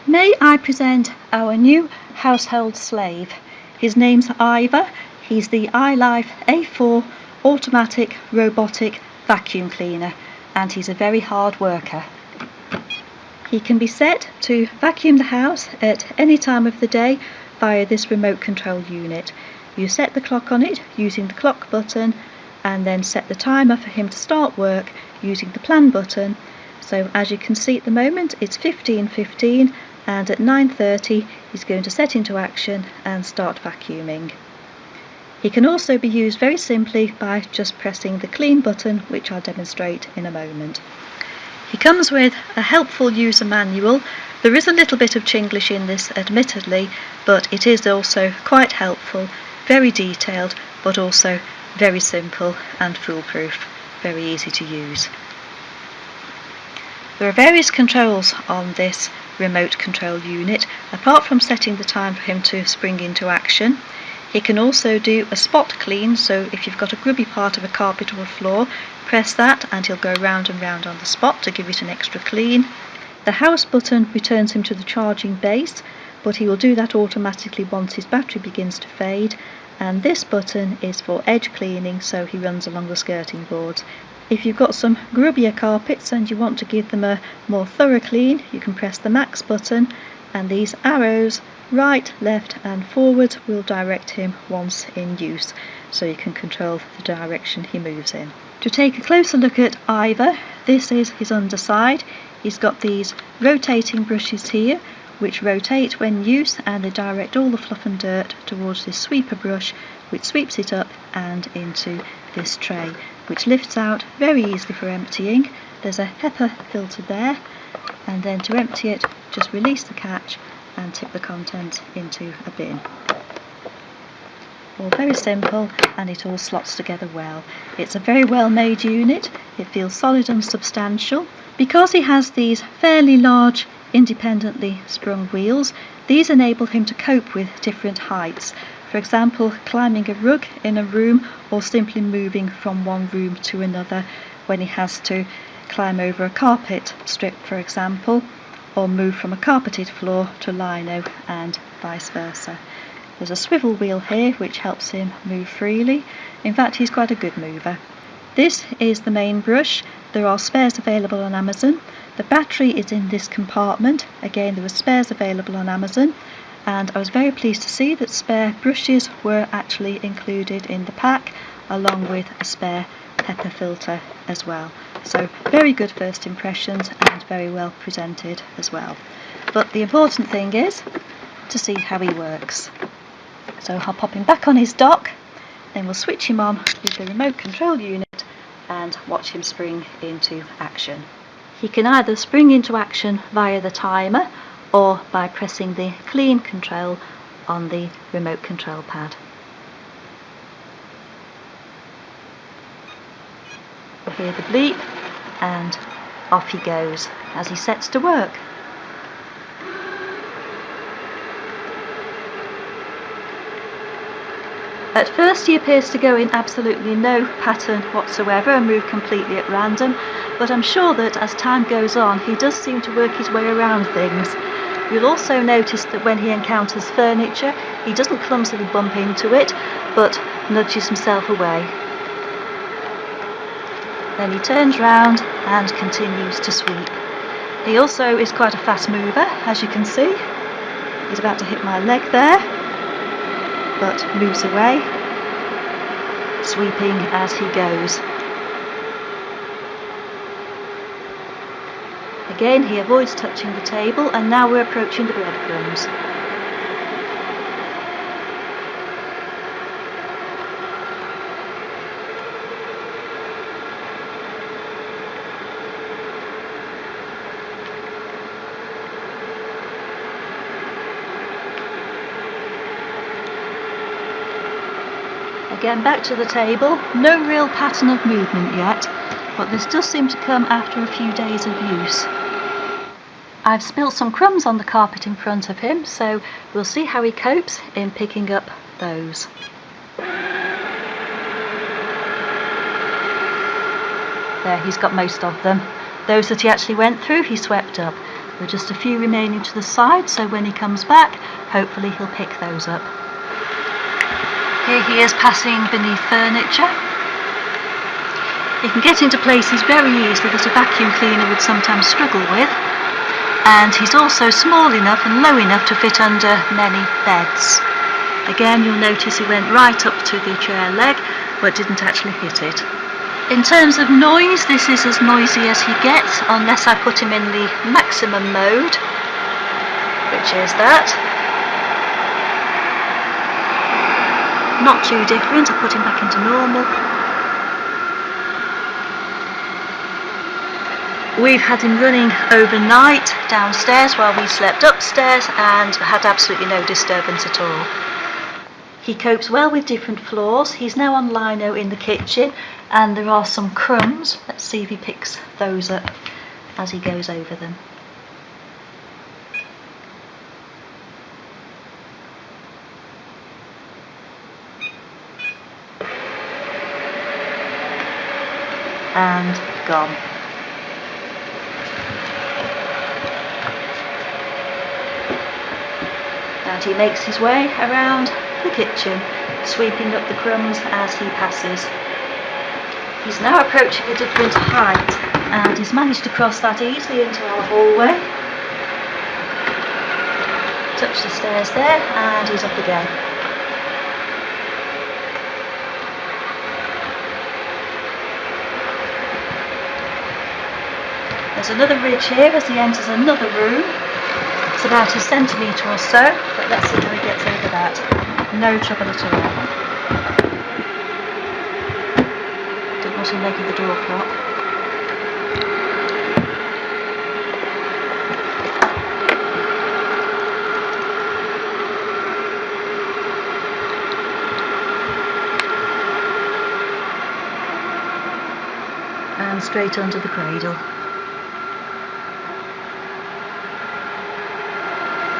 May I present our new household slave. His name's Ivor. He's the ILIFE A4 automatic robotic vacuum cleaner, and he's a very hard worker. He can be set to vacuum the house at any time of the day via this remote control unit. You set the clock on it using the clock button and then set the timer for him to start work using the plan button. So as you can see at the moment, it's 15:15, and at 9:30 he's going to set into action and start vacuuming. He can also be used very simply by just pressing the clean button, which I'll demonstrate in a moment. He comes with a helpful user manual. There is a little bit of Chinglish in this, admittedly, but it is also quite helpful, very detailed, but also very simple and foolproof, very easy to use. There are various controls on this remote control unit, apart from setting the time for him to spring into action. He can also do a spot clean, so if you've got a grubby part of a carpet or a floor, press that and he'll go round and round on the spot to give it an extra clean. The house button returns him to the charging base, but he will do that automatically once his battery begins to fade. And this button is for edge cleaning, so he runs along the skirting boards. If you've got some grubbier carpets and you want to give them a more thorough clean, you can press the max button, and these arrows right, left and forward will direct him once in use, so you can control the direction he moves in. To take a closer look at Ivor, this is his underside. He's got these rotating brushes here which rotate when used, and they direct all the fluff and dirt towards this sweeper brush, which sweeps it up and into this tray, which lifts out very easily for emptying. There's a HEPA filter there, and then to empty it, just release the catch and tip the contents into a bin. All very simple, and it all slots together well. It's a very well made unit. It feels solid and substantial. Because he has these fairly large independently sprung wheels, these enable him to cope with different heights. For example, climbing a rug in a room, or simply moving from one room to another when he has to climb over a carpet strip, for example, or move from a carpeted floor to lino and vice versa. There's a swivel wheel here which helps him move freely. In fact, he's quite a good mover. This is the main brush. There are spares available on Amazon. The battery is in this compartment. Again, there were spares available on Amazon, and I was very pleased to see that spare brushes were actually included in the pack, along with a spare HEPA filter as well. So very good first impressions, and very well presented as well. But the important thing is to see how he works. So I'll pop him back on his dock, then we'll switch him on with the remote control unit and watch him spring into action. He can either spring into action via the timer or by pressing the clean control on the remote control pad. You'll hear the bleep, and off he goes as he sets to work. At first he appears to go in absolutely no pattern whatsoever and move completely at random, but I'm sure that as time goes on he does seem to work his way around things. You'll also notice that when he encounters furniture, he doesn't clumsily bump into it, but nudges himself away. Then he turns round and continues to sweep. He also is quite a fast mover, as you can see. He's about to hit my leg there, but moves away, sweeping as he goes. Again, he avoids touching the table, and now we're approaching the breadcrumbs. Again, back to the table. No real pattern of movement yet, but this does seem to come after a few days of use. I've spilt some crumbs on the carpet in front of him, so we'll see how he copes in picking up those. There, he's got most of them. Those that he actually went through, he swept up. There are just a few remaining to the side, so when he comes back, hopefully he'll pick those up. Here he is passing beneath furniture. He can get into places very easily that a vacuum cleaner would sometimes struggle with, and he's also small enough and low enough to fit under many beds. Again, you'll notice he went right up to the chair leg, but didn't actually hit it. In terms of noise, this is as noisy as he gets, unless I put him in the maximum mode, which is that. Not too different. I put him back into normal. We've had him running overnight downstairs while we slept upstairs and had absolutely no disturbance at all. He copes well with different floors. He's now on lino in the kitchen, and there are some crumbs. Let's see if he picks those up as he goes over them. And gone. And he makes his way around the kitchen, sweeping up the crumbs as he passes. He's now approaching a different height and he's managed to cross that easily into our hallway. Touch the stairs there and he's up again. There's another ridge here as he enters another room. It's about a centimetre or so, but let's see how he gets over that. No trouble at all. Didn't want to leg the door prop. And straight under the cradle.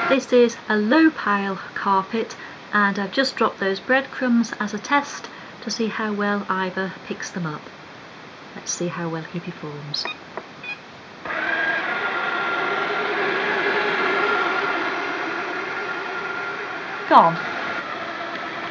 This is a low pile carpet, and I've just dropped those breadcrumbs as a test to see how well Ivor picks them up. Let's see how well he performs. Gone.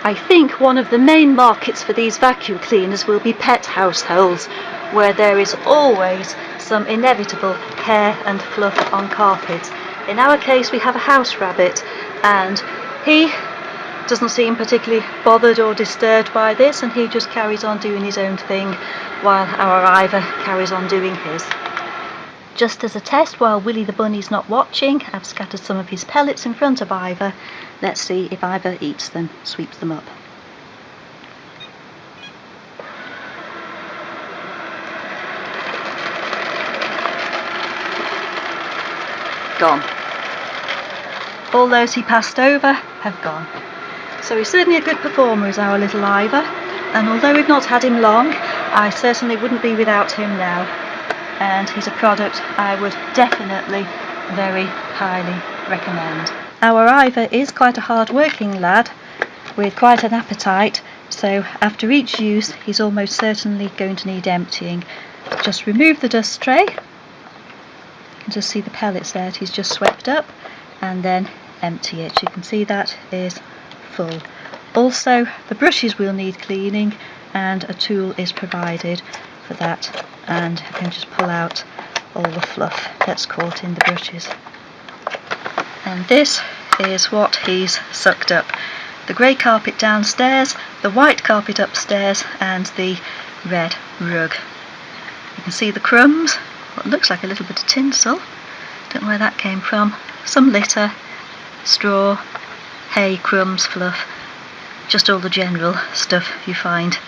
I think one of the main markets for these vacuum cleaners will be pet households, where there is always some inevitable hair and fluff on carpets. In our case we have a house rabbit, and he doesn't seem particularly bothered or disturbed by this, and he just carries on doing his own thing while our Ivor carries on doing his. Just as a test, while Willie the bunny's not watching, I've scattered some of his pellets in front of Ivor. Let's see if Ivor eats them, sweeps them up. Gone. All those he passed over have gone. So he's certainly a good performer, is our little Ivor, and although we've not had him long, I certainly wouldn't be without him now, and he's a product I would definitely very highly recommend. Our Ivor is quite a hard-working lad with quite an appetite, so after each use he's almost certainly going to need emptying. Just remove the dust tray. You can just see the pellets there that he's just swept up, and then empty it. You can see that is full. Also, the brushes will need cleaning, and a tool is provided for that, and you can just pull out all the fluff that's caught in the brushes. And this is what he's sucked up: the grey carpet downstairs, the white carpet upstairs, and the red rug. You can see the crumbs, what looks like a little bit of tinsel, don't know where that came from, some litter, straw, hay, crumbs, fluff, just all the general stuff you find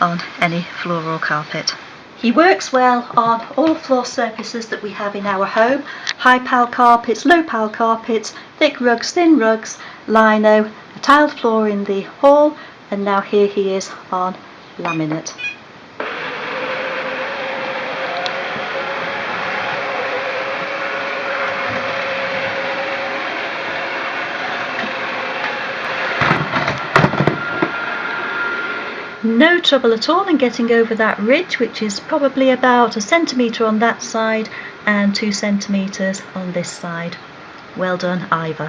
on any floor or carpet. He works well on all floor surfaces that we have in our home: high pile carpets, low pile carpets, thick rugs, thin rugs, lino, a tiled floor in the hall, and now here he is on laminate. No trouble at all in getting over that ridge, which is probably about 1 centimetre on that side and 2 centimetres on this side. Well done, Ivor.